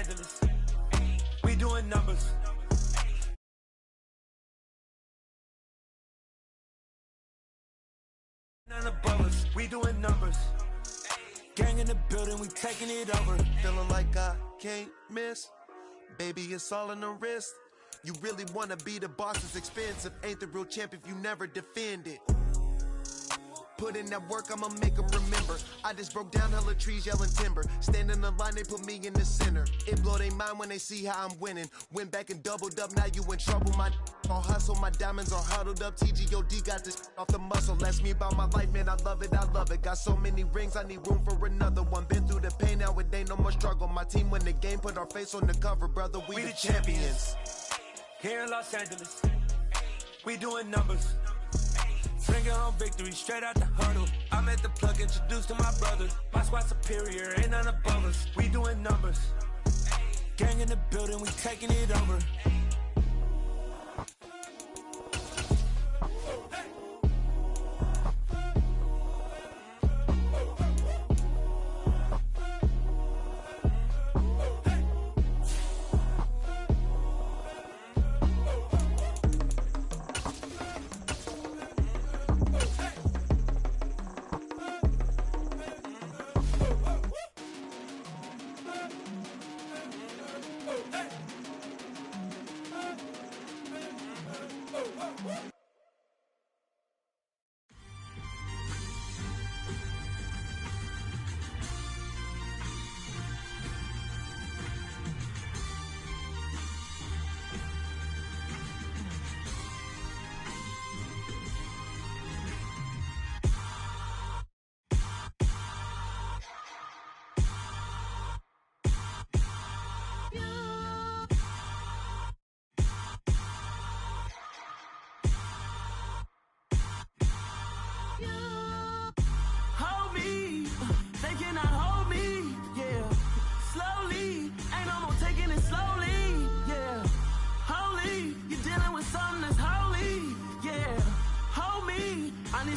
Angeles. We doing numbers. None above us. We doing numbers. Gang in the building, we taking it over. Feeling like I can't miss. Baby, it's all in the wrist. You really wanna be the boss, it's expensive. Ain't the real champ if you never defend it. Put in that work, I'ma make them remember. I just broke down hella trees, yelling timber. Stand in the line, they put me in the center. It blow their mind when they see how I'm winning. Went back and doubled up, now you in trouble. My all hustle, my diamonds are huddled up. TGOD got this off the muscle. Ask me about my life, man, I love it, I love it. Got so many rings, I need room for another one. Been through the pain, now it ain't no more struggle. My team win the game, put our face on the cover, brother, we the champions. Here in Los Angeles, we doing numbers. Bringing home victory straight out the huddle. I'm at the plug, introduced to my brother. My squad superior, ain't none above us. We doing numbers. Gang in the building, we taking it over.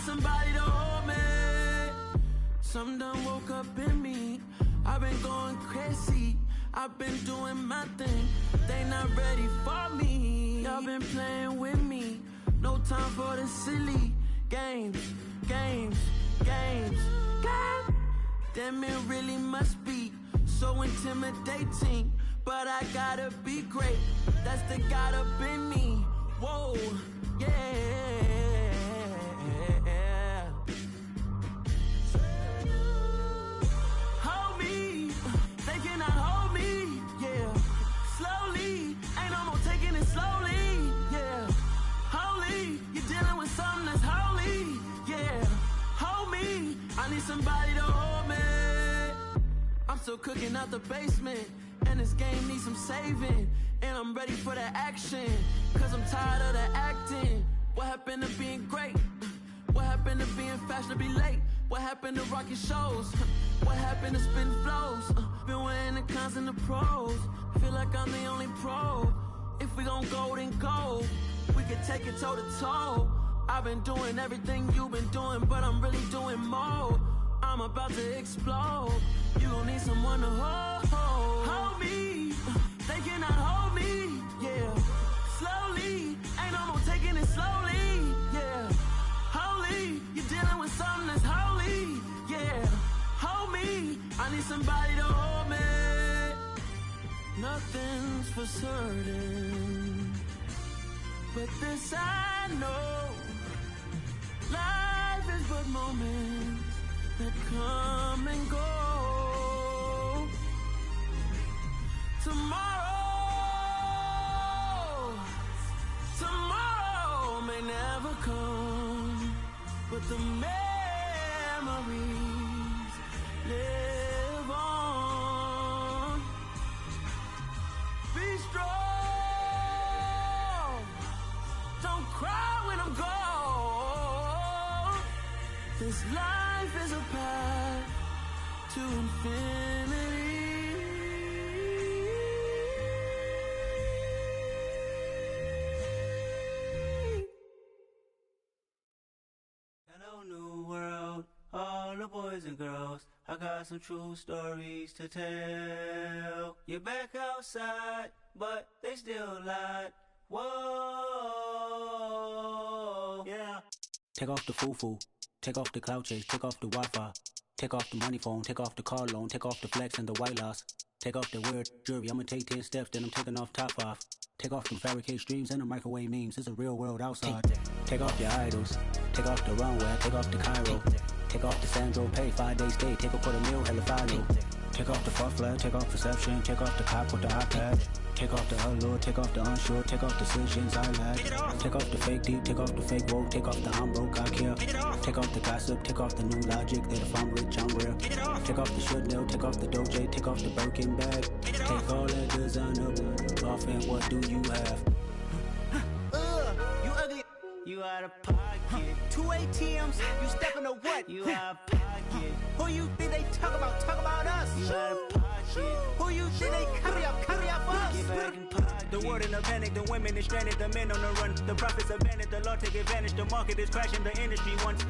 Somebody to hold me. Some done woke up in me. I've been going crazy. I've been doing my thing. They not ready for me. Y'all been playing with me. No time for the silly games, games, games, games. Damn, it really must be so intimidating. But I gotta be great. That's the God up in me. Whoa, yeah. Somebody to hold me. I'm still cooking out the basement, and this game needs some saving. And I'm ready for the action, cause I'm tired of the acting. What happened to being great? What happened to being fashionably late? What happened to rocking shows? What happened to spin flows? Been wearing the cons and the pros. Feel like I'm the only pro. If we gon' go, then go. We could take it toe to toe. I've been doing everything you've been doing, but I'm really doing more. I'm about to explode. You gon' need someone to hold. Hold me. They cannot hold me. Yeah. Slowly. Ain't no more taking it slowly. Yeah. Holy. You're dealing with something that's holy. Yeah. Hold me. I need somebody to hold me. Nothing's for certain, but this I know. Life is but moments that come and go. Tomorrow may never come, but the memories live on. Be strong, don't cry when I'm gone. This life is a path to infinity. Hello, new world, all the boys and girls. I got got some true stories to tell. You're back outside, but they still lied. Whoa, yeah. Take off the foo-foo, take off the cloud chase, take off the Wi-Fi, take off the money phone, take off the car loan, take off the flex and the white loss, take off the weird jewelry. I'ma take 10 steps, then I'm taking off top 5. Take off them fabricate streams and the microwave memes. It's a real world outside. Take off your idols, take off the runway, take off the Cairo, take off the Sandro Pay, 5-day stay, take a quarter meal, hella final. Take off the fuck flag, take off perception, take off the cop with the iPad. Take off the allure, take off the unsure, take off decisions I lack. Take off the fake deep, take off the fake woke, take off the I'm broke, I care. Take off the gossip, take off the new logic that if I'm rich, I'm real. Take off the should know, take off the Doja, take off the Birkin bag. Take all that designer off and what do you have? You ugly. You out of pocket. 2 ATMs, you stepping to what? You out of pocket. Who you think they talk about? Talk about us. You out of pocket. Who you think they carry up for us? Get back in pocket. The world in a panic, the women is stranded, the men on the run. The profits abandoned, the law take advantage. The market is crashing, the industry wants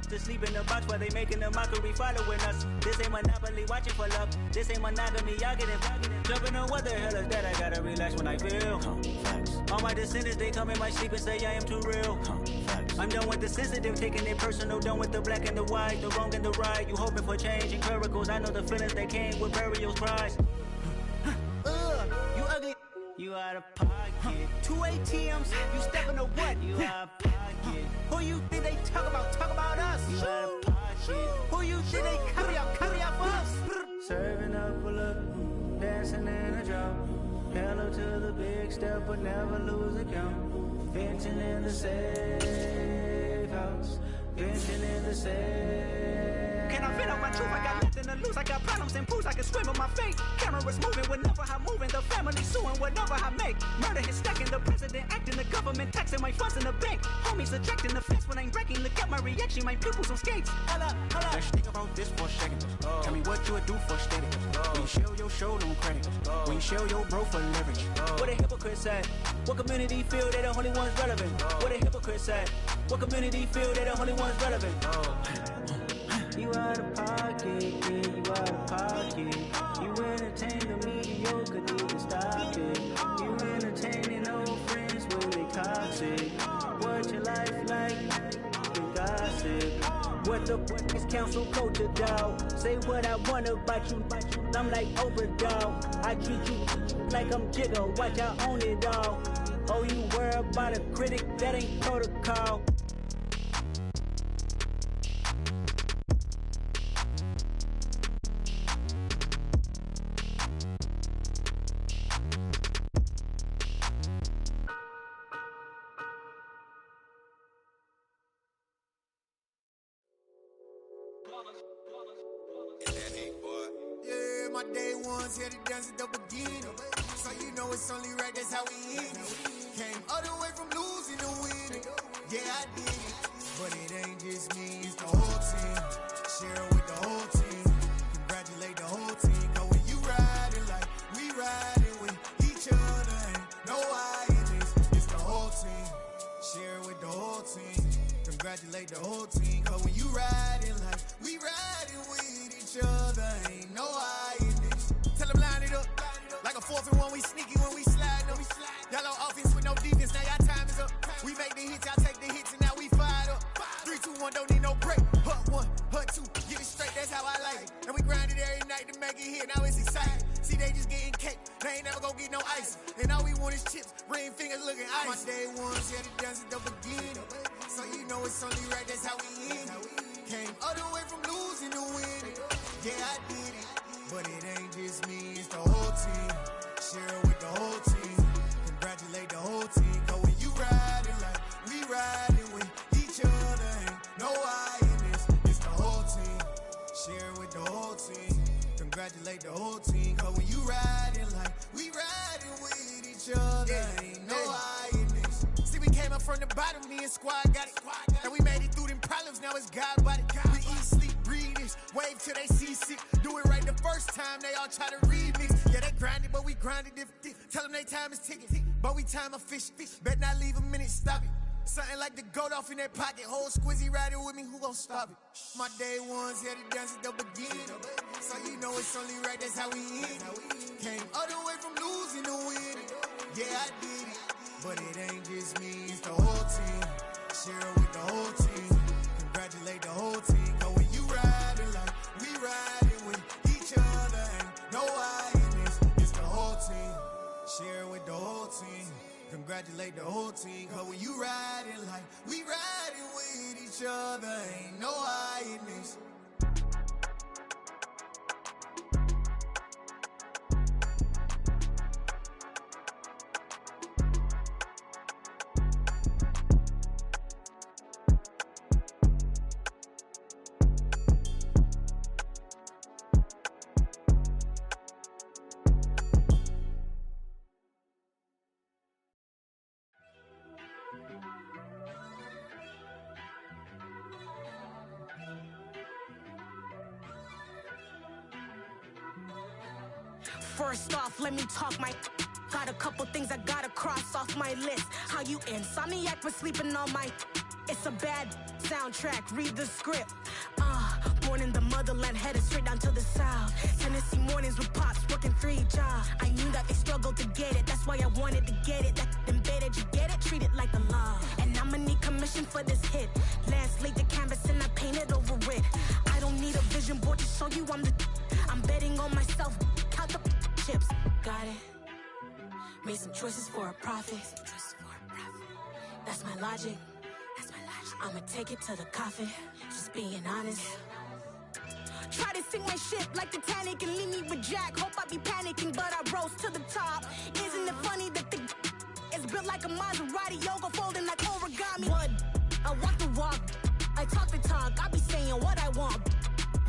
to sleep in the box while they making a mockery following us. This ain't monopoly, watching for love. This ain't monogamy, y'all getting jumping on what the hell is that? I gotta relax when I feel. All my descendants, they come in my sleep and say I am too real. I'm done with the sensitive, taking it personal. Done with the black and the white, the wrong and the right. You hoping for change and miracles. I know the feelings that came with burials, cries. You ugly. You out of pocket. 2 ATMs, you stepping to what? You out of pocket. Who you think they talk about? Talk about us. You out of pocket. Who you think they carry up for us? Serving up a look, dancing in a drop. Hello to the big step, but never lose a count. Venting in the safe house. Venting in the safe. Can I vent out my truth? I got nothing to lose. I got problems and pools. I can swim in my fate. Cameras moving whenever I'm moving. The family suing whatever I make. Murder is stacking. The president acting. The government taxing my funds in the bank. Homies attracting the fence when I'm breaking. Look at my reaction. My pupils on skates. Hold up. Let's think about this for a second. Tell me what you would do for steady. When you show your show, no credit. When you show your bro for leverage. What a hypocrite said. What community feel they the only ones relevant? What a hypocrite said. What community feel they the only ones relevant? You out of pocket, yeah, you out of pocket. You entertain the mediocre, need to stop it. You entertaining old friends when they toxic. What your life like? You gossip. What the fuck is council culture, dog? Say what I want about you. I'm like overdog. I treat you like I'm Jigga. Watch I own it all. Oh, you worry about a critic? That ain't protocol. Yeah, my day ones here to dance at the beginning. So you know it's only right, that's how we end it. Came all the way from losing to winning. Yeah, I did it. But it ain't just me, it's the whole team. Share it with the whole team. Congratulate the whole team. Cause when you riding like we riding with each other, ain't no I in this. It's the whole team. Share it with the whole team. Congratulate the whole team. Cause when you riding like we riding with each other, ain't no I in this. Tell them line it up. Like a 4th and 1, we sneaky when we slide up. Y'all on offense with no defense, now y'all time is up. We make the hits, y'all take the hits, and now we fired up. 3, 2, 1, don't need no break. Hut 1, hut 2, get it straight, that's how I like it. And we grind it every night to make it hit, now it's exciting. See, they just getting cake, they ain't never gonna get no ice. And all we want is chips, ring fingers looking ice. My day ones, yeah, the dance at the beginning. So you know it's only right, that's how we end it. Came all the way from losing to winning. Yeah, I did it. But it ain't just me, it's the whole team. Share it with the whole team. Congratulate the whole team. Cause when you riding like we riding with each other, ain't no I in this. It's the whole team. Share it with the whole team. Congratulate the whole team. Cause when you riding like we riding with each other, ain't no I in this. See, we came up from the bottom, me and squad got it. And we made it through them problems, now it's God body. We eat, sleep, breathe this, wave till they see sick. Do it right the first time, they all try to remix. Yeah, they grinded, but we grinded if tell them they time is ticking. But we time a fish. Bet not leave a minute, stop it. Something like the goat off in that pocket. Whole squizzy riding with me, who gon' stop it? My day ones here to dance at the beginning. So you know it's only right, that's how we end it. Came all the way from losing to winning. Yeah, I did it. But it ain't just me, it's the whole team. Share it with the whole team. Congratulate the whole team. Cause when you riding like we riding with each other, ain't no I in this. It's the whole team. Share it with the whole team. Congratulate the whole team. Cause when you riding like we riding with each other, ain't no I in this. First off, let me talk my. Got a couple things I gotta cross off my list. How you insomniac for sleeping on my. It's a bad soundtrack, read the script. Born in the motherland, headed straight down to the south. Tennessee mornings with pops, working 3 jobs. I knew that they struggled to get it, that's why I wanted to get it. That embedded, you get it, treat it like the law. And I'ma need commission for this hit. Last laid the canvas and I painted over it. I don't need a vision board to show you I'm the. I'm betting on myself, count the chips. Got it. Made some choices for a profit. That's my logic. I'ma take it to the coffin. Just being honest. Try to sink my ship like Titanic and leave me with Jack. Hope I be panicking, but I rose to the top. Isn't it funny that the is built like a Maserati, yoga folding like origami? What? I walk the walk. I talk the talk. I be saying what I want.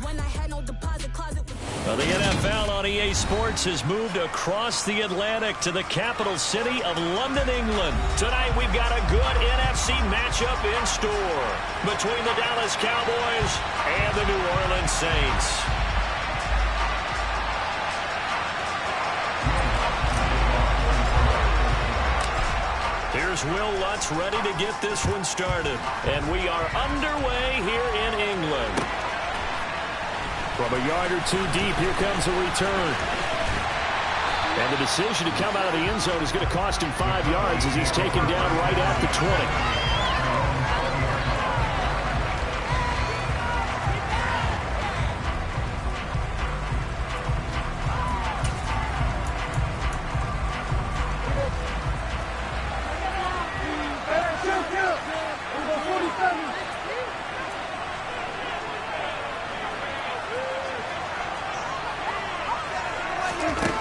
When I had no deposit closet. Well, the NFL on EA Sports has moved across the Atlantic to the capital city of London, England. Tonight we've got a good NFC matchup in store between the Dallas Cowboys and the New Orleans Saints. Here's Will Lutz ready to get this one started. And we are underway here in England. From a yard or two deep, here comes a return. And the decision to come out of the end zone is going to cost him 5 yards as he's taken down right at the 20.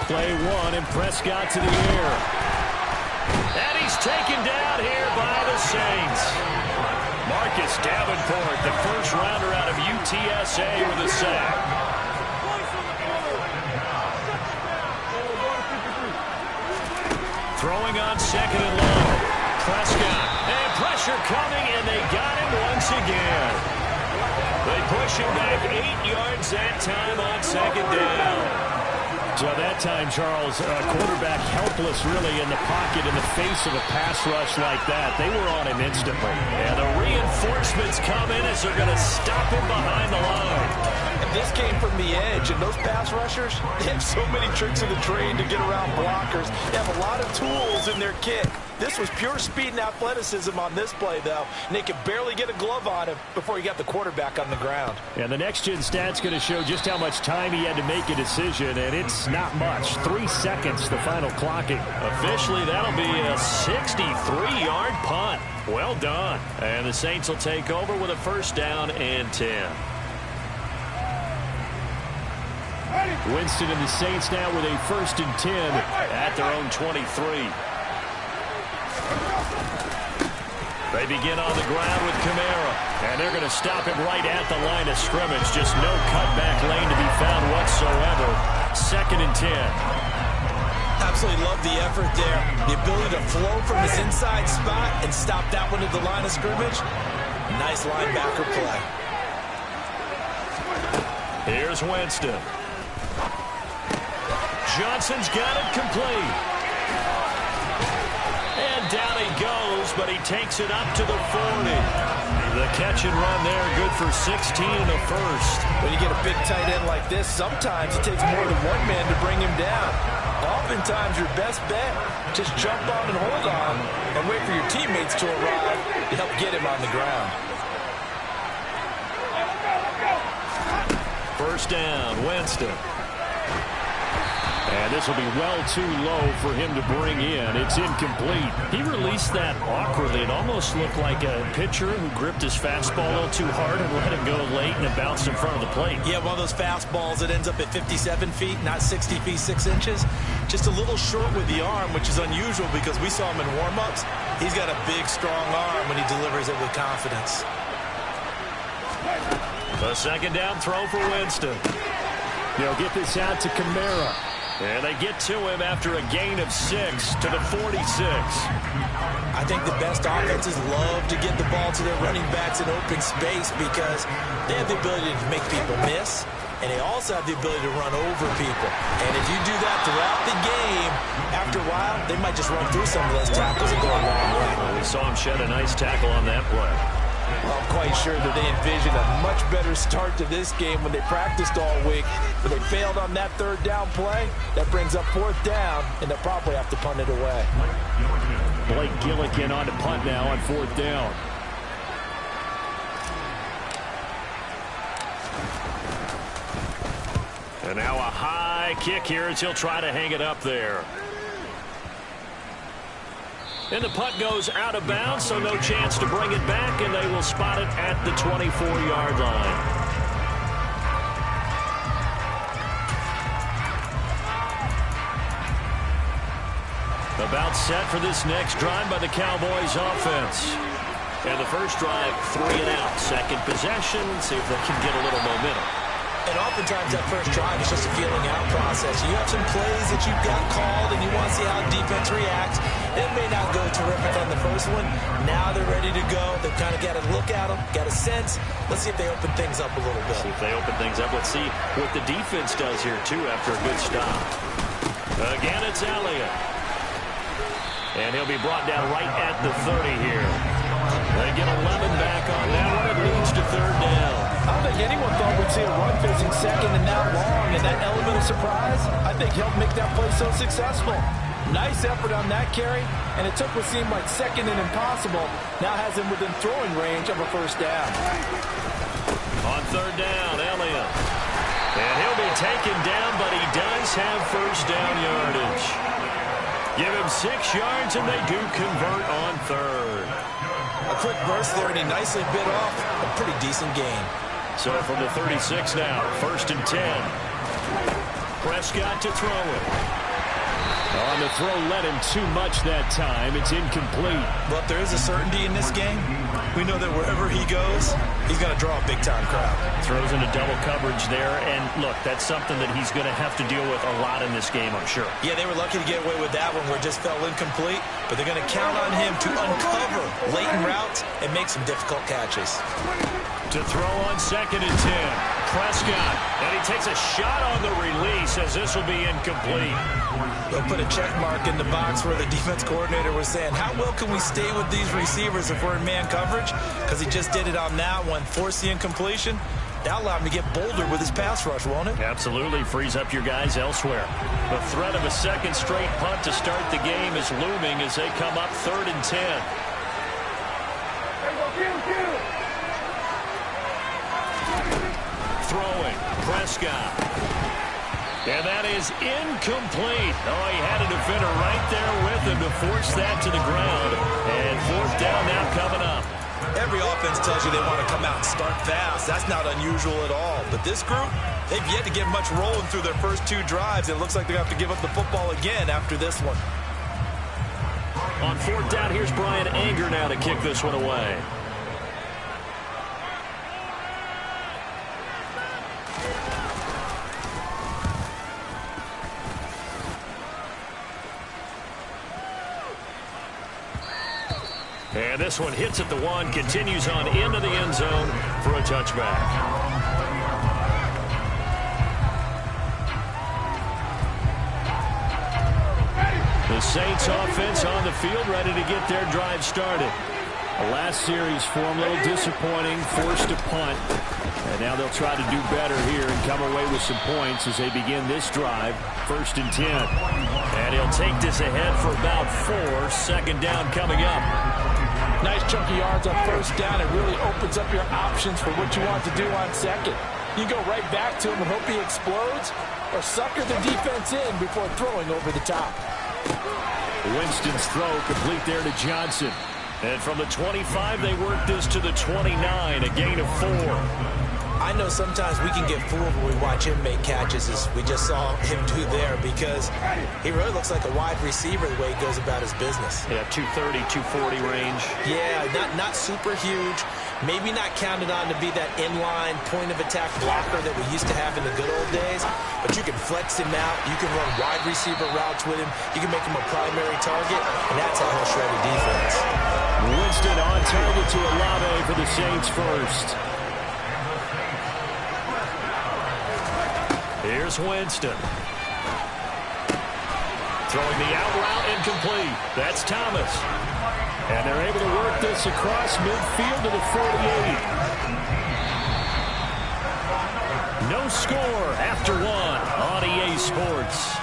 Play one, and Prescott to the air. And he's taken down here by the Saints. Marcus Davenport, the first rounder out of UTSA with a sack. Throwing on second and long. Prescott, and pressure coming, and they got him once again. They push him back 8 yards that time on second down. So that time, Charles, quarterback helpless really in the pocket in the face of a pass rush like that. They were on him instantly. And the reinforcements come in as they're going to stop him behind the line. And this came from the edge, and those pass rushers, they have so many tricks in the trade to get around blockers. They have a lot of tools in their kit. This was pure speed and athleticism on this play, though. And they could barely get a glove on him before he got the quarterback on the ground. And the next-gen stat's going to show just how much time he had to make a decision, and it's not much. 3 seconds, the final clocking. Officially, that'll be a 63-yard punt. Well done. And the Saints will take over with a first down and 10. Winston and the Saints now with a first and 10 at their own 23. They begin on the ground with Kamara, and they're going to stop him right at the line of scrimmage. Just no cutback lane to be found whatsoever. Second and 10. Absolutely love the effort there. The ability to flow from his inside spot and stop that one at the line of scrimmage. Nice linebacker play. Here's Winston. Johnson's got it complete. And down he goes but he takes it up to the 40. The catch and run there, good for 16 and a first. When you get a big tight end like this, sometimes it takes more than one man to bring him down. Oftentimes, your best bet, just jump on and hold on and wait for your teammates to arrive to help get him on the ground. First down, Winston. And this will be well too low for him to bring in. It's incomplete. He released that awkwardly. It almost looked like a pitcher who gripped his fastball a little too hard and let it go late, and it bounced in front of the plate. Yeah, one of those fastballs that ends up at 57 feet, not 60 feet, 6 inches. Just a little short with the arm, which is unusual because we saw him in warm-ups. He's got a big, strong arm when he delivers it with confidence. A second down throw for Winston. They'll get this out to Kamara. And they get to him after a gain of 6 to the 46. I think the best offenses love to get the ball to their running backs in open space because they have the ability to make people miss, and they also have the ability to run over people. And if you do that throughout the game, after a while, they might just run through some of those tackles and go a long way. Well, we saw him shed a nice tackle on that play. Well, I'm quite sure that they envisioned a much better start to this game when they practiced all week. But they failed on that third down play. That brings up fourth down, and they'll probably have to punt it away. Blake Gillikin on to punt now on fourth down. And now a high kick here as he'll try to hang it up there. And the punt goes out of bounds, so no chance to bring it back, and they will spot it at the 24-yard line. About set for this next drive by the Cowboys offense. And the first drive, 3 and out. Second possession, see if they can get a little momentum. And oftentimes that first drive is just a feeling out process. You have some plays that you've got called and you want to see how defense reacts. It may not go terrific on the first one. Now they're ready to go. They've kind of got to look at them, got a sense. Let's see if they open things up a little bit. See if they open things up. Let's see what the defense does here, too, after a good stop. Again, it's Elliott. And he'll be brought down right at the 30 here. They get 11 back on that one. It leads to third down. I don't think anyone thought we'd see a run facing second and that long, and that element of surprise, I think, helped make that play so successful. Nice effort on that carry, and it took what seemed like second and impossible, now has him within throwing range of a first down. On third down, Elliott. And he'll be taken down, but he does have first down yardage. Give him 6 yards, and they do convert on third. A quick burst there, and he nicely bit off a pretty decent gain. So from the 36 now, first and 10. Prescott to throw it. On the throw, led him too much that time. It's incomplete. But there is a certainty in this game. We know that wherever he goes, he's going to draw a big-time crowd. Throws into double coverage there, and look, that's something that he's going to have to deal with a lot in this game, I'm sure. Yeah, they were lucky to get away with that one where it just fell incomplete, but they're going to count on him to uncover latent routes and make some difficult catches. To throw on second and 10, Prescott, and he takes a shot on the release as this will be incomplete. They'll put a check mark in the box where the defense coordinator was saying, how well can we stay with these receivers if we're in man coverage? Because he just did it on that one, forced the incompletion. That'll allow him to get bolder with his pass rush, won't it? Absolutely, frees up your guys elsewhere. The threat of a second straight punt to start the game is looming as they come up third and 10. Throwing, Prescott. And that is incomplete. Oh, he had a defender right there with him to force that to the ground. And fourth down now coming up. Every offense tells you they want to come out and start fast. That's not unusual at all. But this group, they've yet to get much rolling through their first 2 drives. It looks like they're going to have to give up the football again after this one. On fourth down, here's Brian Anger now to kick this one away. And this one hits at the 1, continues on into the end zone for a touchback. The Saints offense on the field, ready to get their drive started. The last series form a little disappointing, forced to punt. And now they'll try to do better here and come away with some points as they begin this drive. 1st and 10. And he'll take this ahead for about 4. Second down coming up. Nice chunky yards on 1st down. It really opens up your options for what you want to do on 2nd. You go right back to him and hope he explodes, or sucker the defense in before throwing over the top. Winston's throw complete there to Johnson. And from the 25, they work this to the 29, a gain of 4. I know sometimes we can get fooled when we watch him make catches, as we just saw him do there, because he really looks like a wide receiver the way he goes about his business. Yeah, 230, 240 range. Yeah, not super huge. Maybe not counted on to be that inline point-of-attack blocker that we used to have in the good old days, but you can flex him out. You can run wide receiver routes with him. You can make him a primary target, and that's how he'll shred a defense. Winston on target to Olave for the Saints first. Here's Winston. Throwing the out route incomplete. That's Thomas. And they're able to work this across midfield to the 48. No score after 1 on EA Sports.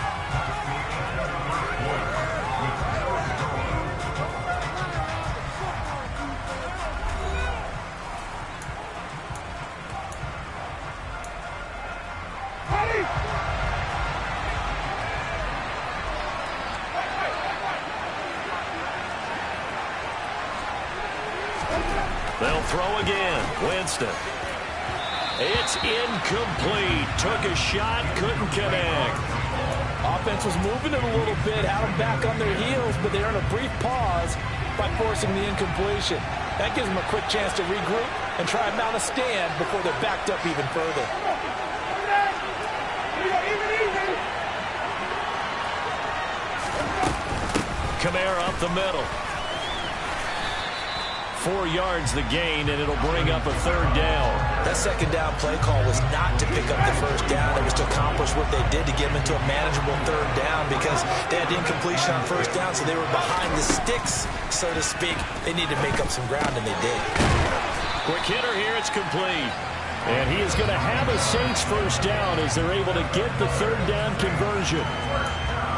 They'll throw again. Winston. It's incomplete. Took a shot, couldn't connect. Offense was moving it a little bit, had them back on their heels, but they earned a brief pause by forcing the incompletion. That gives them a quick chance to regroup and try and mount a stand before they're backed up even further. Kamara up the middle. 4 yards the gain, and it'll bring up a 3rd down. That 2nd down play call was not to pick up the 1st down. It was to accomplish what they did to get them into a manageable 3rd down, because they had incompletion on 1st down, so they were behind the sticks, so to speak. They needed to make up some ground, and they did. Quick hitter here, it's complete. And he is going to have a Saints 1st down as they're able to get the 3rd down conversion.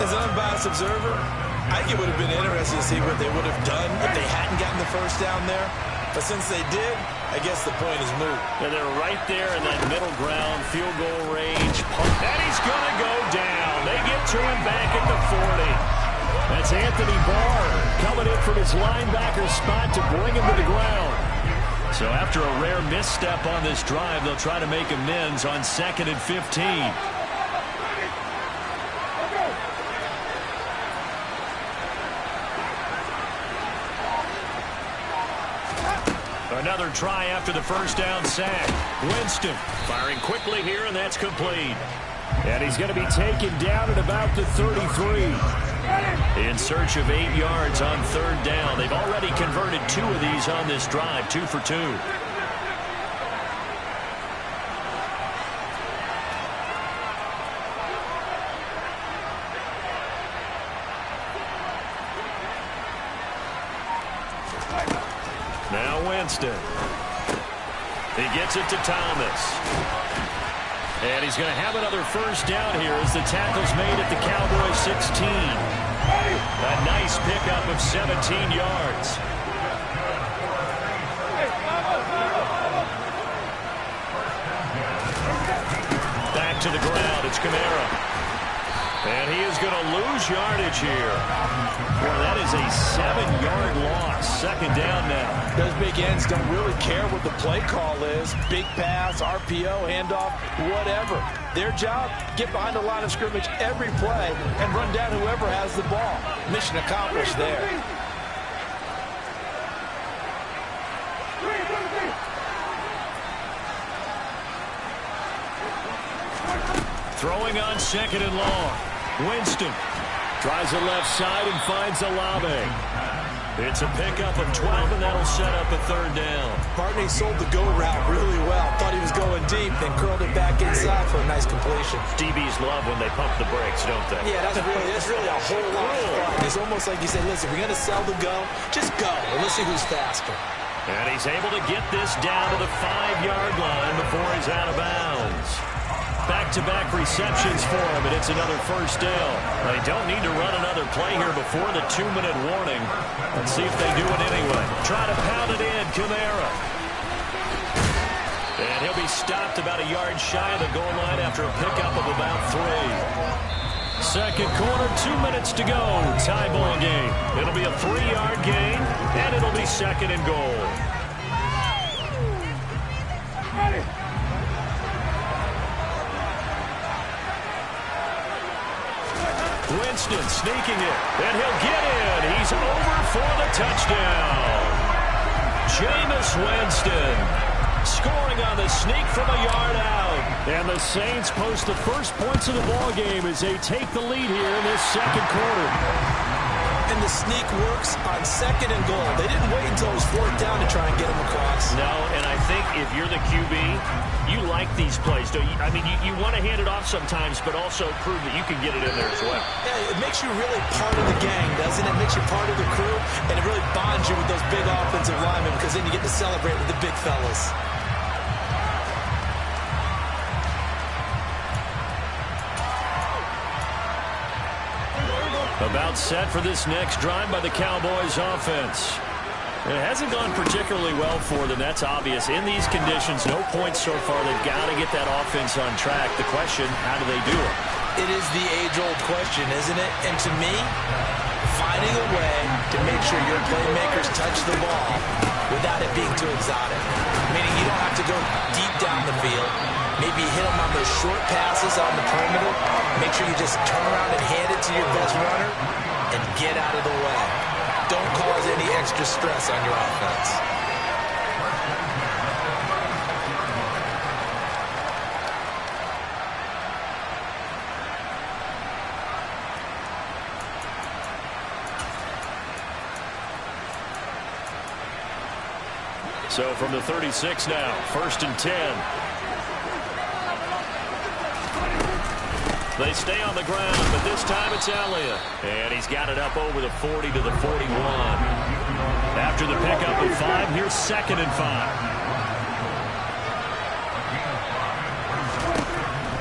As an unbiased observer, I think it would have been interesting to see what they would have done if they hadn't gotten the 1st down there. But since they did, I guess the point is moot. And they're right there in that middle ground, field goal range. And he's going to go down. They get to him back at the 40. That's Anthony Barr coming in from his linebacker spot to bring him to the ground. So after a rare misstep on this drive, they'll try to make amends on 2nd and 15. Another try after the 1st down sack. Winston firing quickly here, and that's complete. And he's going to be taken down at about the 33. In search of 8 yards on 3rd down. They've already converted 2 of these on this drive, 2 for 2. Now Winston. He gets it to Thomas. And he's going to have another 1st down here as the tackle's made at the Cowboys 16. A nice pickup of 17 yards. Back to the ground. It's Kamara. And he is going to lose yardage here. Boy, that is a 7-yard loss. 2nd down now. Those big ends don't really care what the play call is. Big pass, RPO, handoff, whatever. Their job, get behind the line of scrimmage every play and run down whoever has the ball. Mission accomplished there. Throwing on 2nd and long. Winston tries the left side and finds Olave. It's a pickup of 12, and that'll set up a 3rd down. Barney sold the go route really well. Thought he was going deep, then curled it back inside for a nice completion. DBs love when they pump the brakes, don't they? Yeah, that's really a whole lot of fun. It's almost like you say, listen, we're going to sell the go. Just go, and let's see who's faster. And he's able to get this down to the 5-yard line before he's out of bounds. Back-to-back receptions for him, and it's another first down. They don't need to run another play here before the 2-minute warning. Let's see if they do it anyway. Try to pound it in, Kamara. And he'll be stopped about a yard shy of the goal line after a pickup of about 3. Second quarter, 2 minutes to go. Tie ball game. It'll be a 3-yard gain, and it'll be second and goal. Winston sneaking it, and he'll get in. He's over for the touchdown. Jameis Winston scoring on the sneak from a yard out. And the Saints post the first points of the ball game as they take the lead here in this second quarter. And the sneak works on second and goal. They didn't wait until it was fourth down to try and get him across. No, and I think if you're the QB, you like these plays, don't you? I mean, you want to hand it off sometimes, but also prove that you can get it in there as well. Yeah, it makes you really part of the gang, doesn't it? It makes you part of the crew, and it really bonds you with those big offensive linemen because then you get to celebrate with the big fellas. About set for this next drive by the Cowboys offense. It hasn't gone particularly well for them. That's obvious. In these conditions, no points so far. They've got to get that offense on track. The question, how do they do it? It is the age-old question, isn't it? And to me, finding a way to make sure your playmakers touch the ball without it being too exotic. Meaning you don't have to go deep down the field. Maybe hit them on those short passes on the perimeter. Make sure you just turn around and hand it to your best runner and get out of the way. Don't cause any extra stress on your offense. So from the 36 now, 1st and 10. They stay on the ground, but this time it's Elliott. And he's got it up over the 40 to the 41. After the pickup of 5, here's 2nd and 5.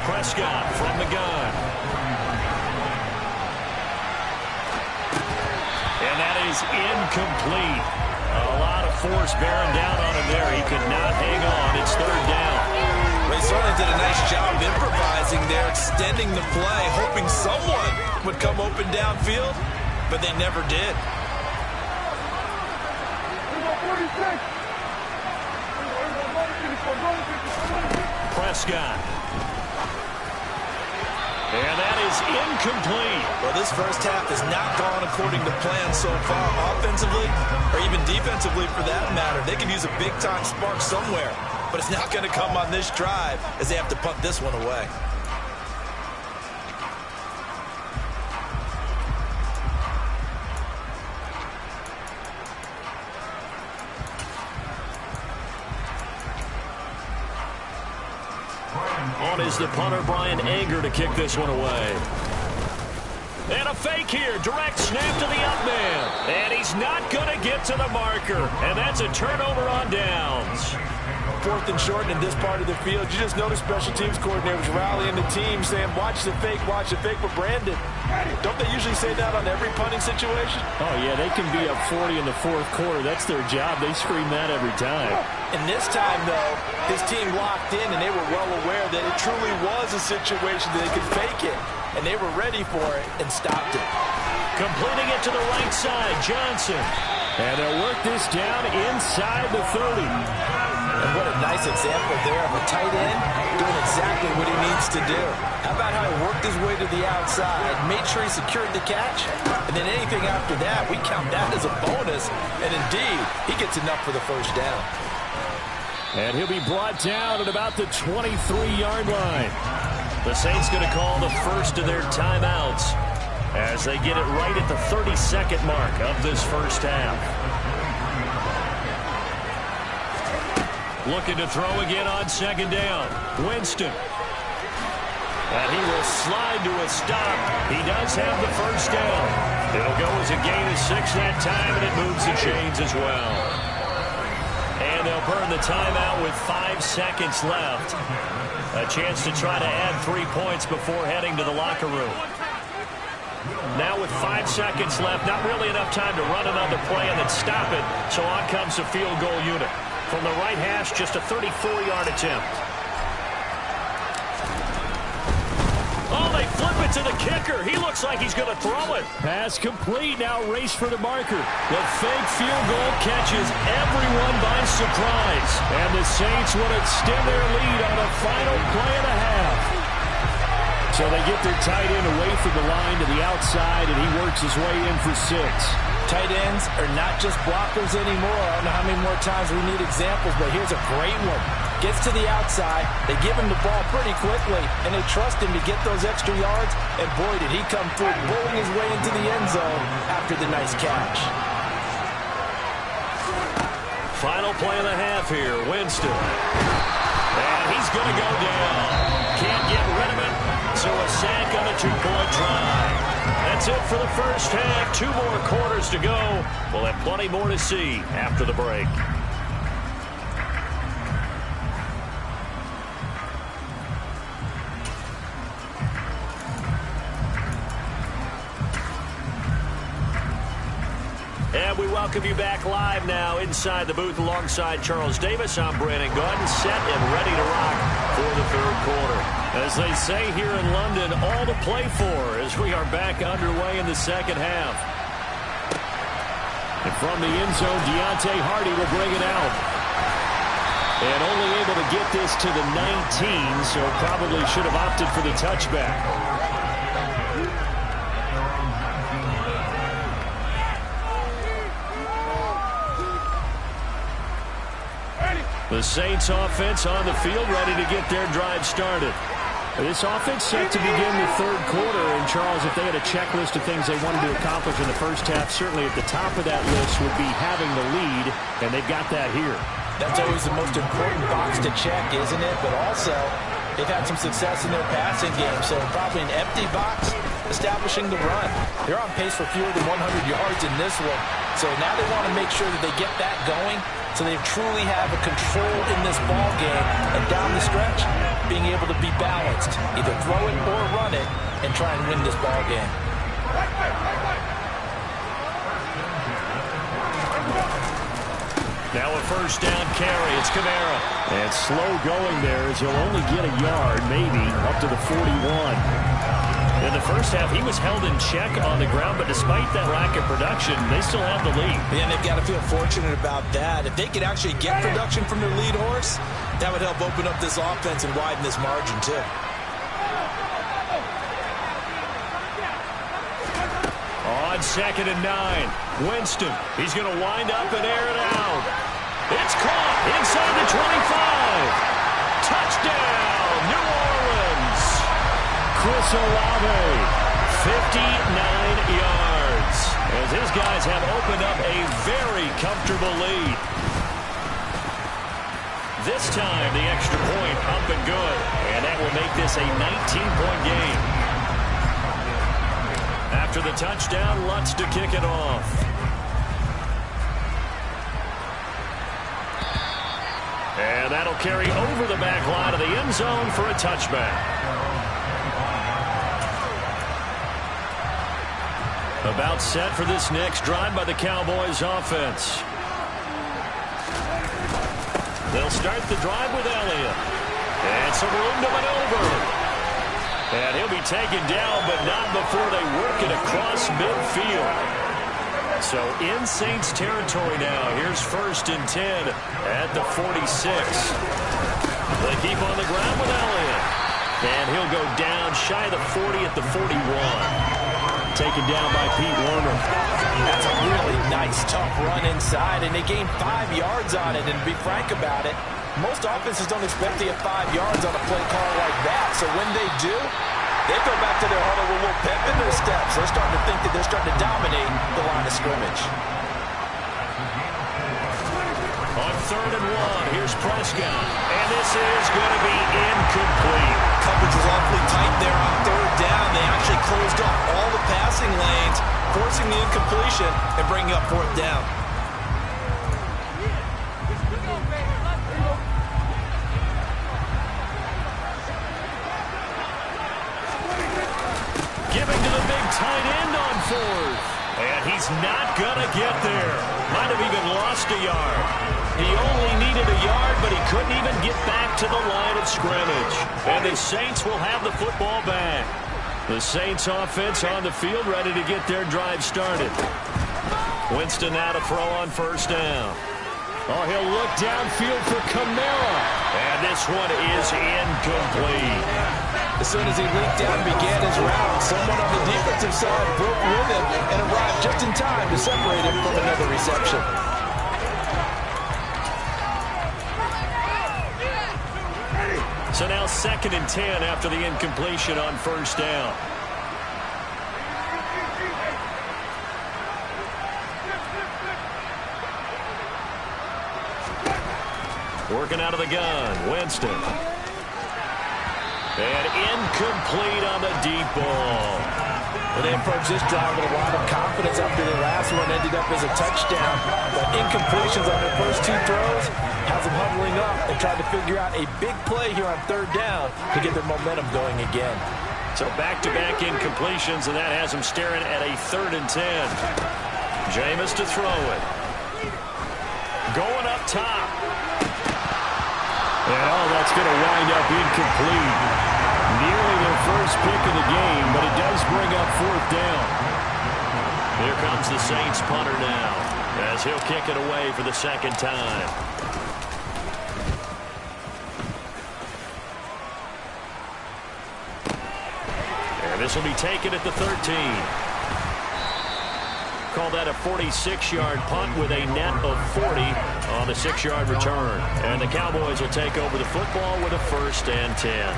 Prescott from the gun. And that is incomplete. A lot of force bearing down on him there. He could not hang on. It's 3rd down. They certainly did a nice job improvising there, extending the play, hoping someone would come open downfield, but they never did. Prescott. And that is incomplete. Well, this first half has not gone according to plan so far, offensively or even defensively for that matter. They could use a big-time spark somewhere, but it's not going to come on this drive as they have to punt this one away. On is the punter, Brian Anger, to kick this one away. And a fake here. Direct snap to the up man. And he's not going to get to the marker. And that's a turnover on downs. 4th and short in this part of the field. You just notice special teams coordinators rallying the team saying, watch the fake with Brandon. Don't they usually say that on every punting situation? Oh, yeah, they can be up 40 in the 4th quarter. That's their job. They scream that every time. And this time, though, his team locked in, and they were well aware that it truly was a situation that they could fake it. And they were ready for it and stopped it. Completing it to the right side, Johnson. And they'll work this down inside the 30. And what a nice example there of a tight end doing exactly what he needs to do. How about how he worked his way to the outside, made sure he secured the catch, and then anything after that, we count that as a bonus. And indeed, he gets enough for the first down. And he'll be brought down at about the 23-yard line. The Saints going to call the first of their timeouts as they get it right at the 32nd mark of this first half. Looking to throw again on 2nd down. Winston. And he will slide to a stop. He does have the first down. It'll go as a gain of 6 that time, and it moves the chains as well. And they'll burn the timeout with 5 seconds left. A chance to try to add 3 points before heading to the locker room. Now with 5 seconds left, not really enough time to run another play and then stop it, so on comes the field goal unit. From the right hash, just a 34-yard attempt. Oh, they flip it to the kicker. He looks like he's going to throw it. Pass complete. Now race for the marker. The fake field goal catches everyone by surprise. And the Saints would extend their lead on a final play and a half. So they get their tight end away from the line to the outside, and he works his way in for 6. Tight ends are not just blockers anymore. I don't know how many more times we need examples, but here's a great one. Gets to the outside, they give him the ball pretty quickly, and they trust him to get those extra yards, and boy, did he come through, bowling his way into the end zone after the nice catch. Final play of the half here, Winston. And he's going to go down. Can't get rid of it, so a sack on a 2-point drive. That's it for the first half. 2 more quarters to go. We'll have plenty more to see after the break. And we welcome you back live now inside the booth alongside Charles Davis. I'm Brandon Gaudin, set and ready to rock for the third quarter. As they say here in London, all to play for as we are back underway in the second half. And from the end zone, Deontay Hardy will bring it out. And only able to get this to the 19, so probably should have opted for the touchback. The Saints offense on the field, ready to get their drive started. This offense set to begin the third quarter. And, Charles, if they had a checklist of things they wanted to accomplish in the first half, certainly at the top of that list would be having the lead, and they've got that here. That's always the most important box to check, isn't it? But also, they've had some success in their passing game, so probably an empty box, establishing the run. They're on pace for fewer than 100 yards in this one, so now they want to make sure that they get that going, so they truly have a control in this ball game, and down the stretch, being able to be balanced, either throw it or run it, and try and win this ball game. Now a first down carry. It's Kamara. And slow going there as he'll only get a yard, maybe, up to the 41. In the first half, he was held in check on the ground, but despite that lack of production, they still have the lead. And they've got to feel fortunate about that. If they could actually get production from their lead horse, that would help open up this offense and widen this margin, too. On 2nd and 9, Winston. He's going to wind up and air it out. It's caught inside the 25. Touchdown, New Orleans. Chris Olave, 59 yards. As his guys have opened up a very comfortable lead. This time, the extra point up and good. And that will make this a 19-point game. After the touchdown, Lutz to kick it off. And that'll carry over the back line of the end zone for a touchback. About set for this next drive by the Cowboys offense. They'll start the drive with Elliott. And some room to maneuver. And he'll be taken down, but not before they work it across midfield. So in Saints territory now. Here's 1st and 10 at the 46. They keep on the ground with Elliott. And he'll go down shy of the 40 at the 41. Taken down by Pete Werner. That's a really nice, tough run inside, and they gained 5 yards on it. And to be frank about it, most offenses don't expect to get 5 yards on a play call like that. So when they do, they go back to their huddle with a little pep in their steps. They're starting to think that they're starting to dominate the line of scrimmage. On 3rd and 1, here's Prescott. And this is going to be incomplete. Coverage was awfully tight there on 3rd down. They actually closed off all the passing lanes, forcing forcing the incompletion and bringing up fourth down. Giving to the big tight end on fourth. And he's not going to get there. Might have even lost a yard. He only needed a yard, but he couldn't even get back to the line of scrimmage. And the Saints will have the football back. The Saints offense on the field, ready to get their drive started. Winston now to throw on first down. Oh, he'll look downfield for Kamara. And this one is incomplete. As soon as he leaped down and began his route, someone on the defensive side broke with him and arrived just in time to separate him from another reception. So now 2nd and 10 after the incompletion on first down. Working out of the gun, Winston. And incomplete on the deep ball. Well, they approached this drive with a lot of confidence after the last one ended up as a touchdown. But incompletions on their first two throws has them huddling up and trying to figure out a big play here on third down to get their momentum going again. So back-to-back incompletions, and that has them staring at a 3rd and 10. Jameis to throw it. Going up top. And oh, that's going to wind up incomplete. Nearly their first pick of the game, but it does bring up fourth down. Here comes the Saints punter now, as he'll kick it away for the second time. And this will be taken at the 13. Call that a 46-yard punt with a net of 40 on the 6-yard return. And the Cowboys will take over the football with a 1st and 10.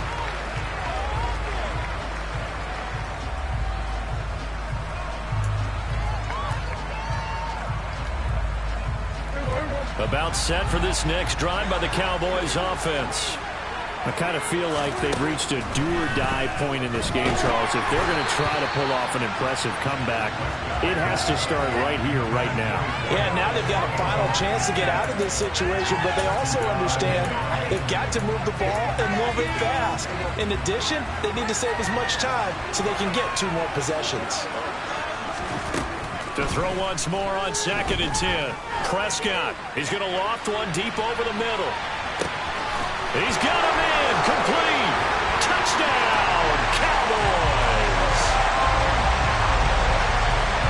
About set for this next drive by the Cowboys offense. I kind of feel like they've reached a do-or-die point in this game, Charles. If they're going to try to pull off an impressive comeback, it has to start right here, right now. Yeah, now they've got a final chance to get out of this situation, but they also understand they've got to move the ball and move it fast. In addition, they need to save as much time so they can get 2 more possessions. To throw once more on 2nd and 10. Prescott, he's going to loft one deep over the middle. He's got him in. Complete. Touchdown, Cowboys.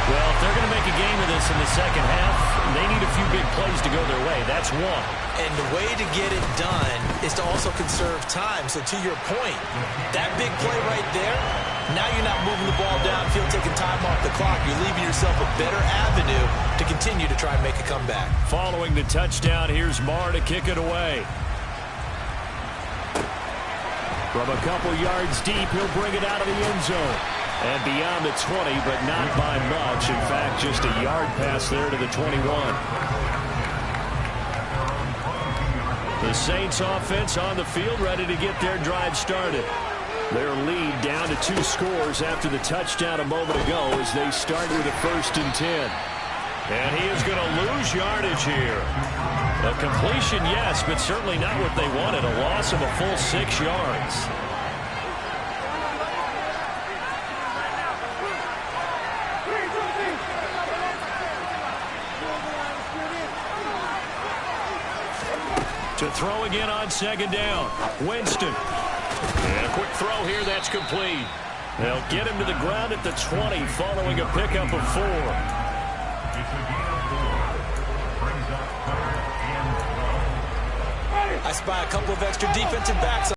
Well, if they're going to make a game of this in the second half, they need a few big plays to go their way. That's one. And the way to get it done is to also conserve time. So to your point, that big play right there, now you're not moving the ball downfield, taking time off the clock. You're leaving yourself a better avenue to continue to try and make a comeback. Following the touchdown, here's Marr to kick it away. From a couple yards deep, he'll bring it out of the end zone. And beyond the 20, but not by much. In fact, just a yard pass there to the 21. The Saints offense on the field, ready to get their drive started. Their lead down to 2 scores after the touchdown a moment ago as they start with a 1st and 10. And he is going to lose yardage here. A completion, yes, but certainly not what they wanted. A loss of a full 6 yards. To throw again on 2nd down. Winston. And a quick throw here, that's complete. They'll get him to the ground at the 20 following a pickup of 4. I spy a couple of extra defensive backs